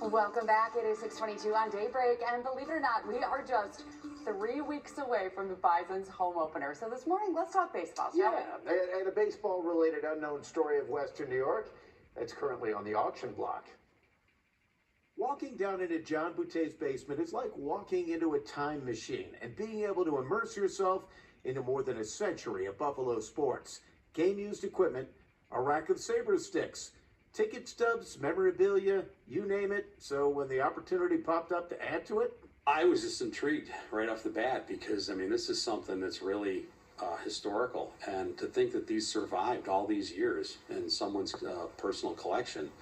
Welcome back. It is 6:22 on Daybreak, and believe it or not, we are just 3 weeks away from the Bison's home opener. So this morning, let's talk baseball, shall we? And a baseball-related unknown story of Western New York that's currently on the auction block. Walking down into John Boutte's basement is like walking into a time machine and being able to immerse yourself into more than a century of Buffalo sports. Game-used equipment, a rack of saber sticks, ticket stubs, memorabilia, you name it. So when the opportunity popped up to add to it, I was just intrigued right off the bat because, I mean, this is something that's really historical. And to think that these survived all these years in someone's personal collection,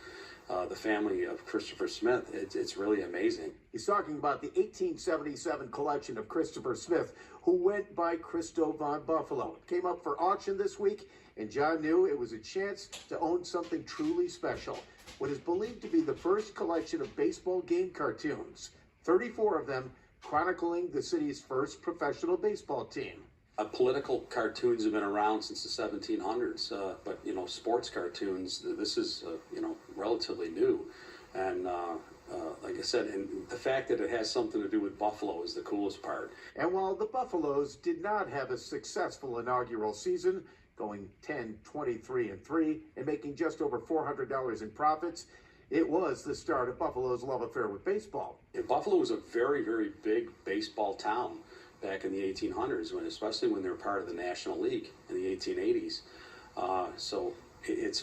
the family of Christopher Smith, it's really amazing. He's talking about the 1877 collection of Christopher Smith, who went by Christo von Buffalo. It came up for auction this week, and John knew it was a chance to own something truly special. What is believed to be the first collection of baseball game cartoons, 34 of them chronicling the city's first professional baseball team. Political cartoons have been around since the 1700s, but, you know, sports cartoons, this is, relatively new. And like I said, and the fact that it has something to do with Buffalo is the coolest part. And while the Buffaloes did not have a successful inaugural season, going 10-23-3 and making just over $400 in profits, it was the start of Buffalo's love affair with baseball. And Buffalo was a very, very big baseball town back in the 1800s, especially when they were part of the National League in the 1880s. So it's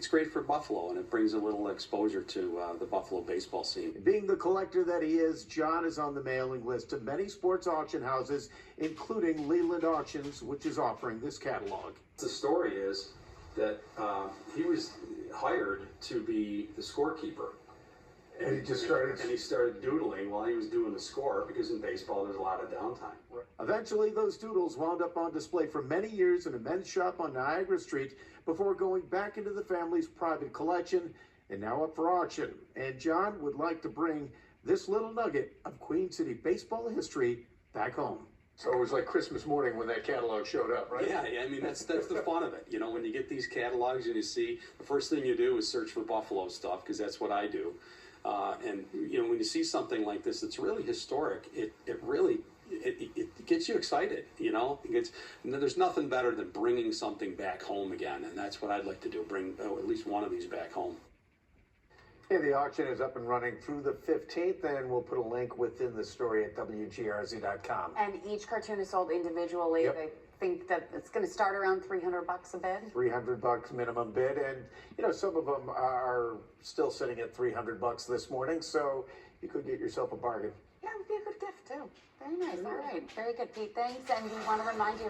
great for Buffalo, and it brings a little exposure to the Buffalo baseball scene. Being the collector that he is, John is on the mailing list of many sports auction houses, including Leland Auctions, which is offering this catalog. The story is that he was hired to be the scorekeeper. And he started doodling while he was doing the score, because in baseball there's a lot of downtime. Eventually, those doodles wound up on display for many years in a men's shop on Niagara Street before going back into the family's private collection and now up for auction. And John would like to bring this little nugget of Queen City baseball history back home. So it was like Christmas morning when that catalog showed up, right? Yeah, I mean, that's the fun of it. You know, when you get these catalogs and you see, the first thing you do is search for Buffalo stuff, because that's what I do. And, you know, when you see something like this, it's really historic. It really gets you excited, you know. There's nothing better than bringing something back home again, and that's what I'd like to do, bring at least one of these back home. Yeah, the auction is up and running through the 15th, and we'll put a link within the story at WGRZ.com. And each cartoon is sold individually. Yep. They think that it's going to start around $300 a bid. $300 minimum bid, and you know, some of them are still sitting at $300 this morning, so you could get yourself a bargain. Yeah, it would be a good gift too. Very nice. All right, very good, Pete. Thanks, and we want to remind you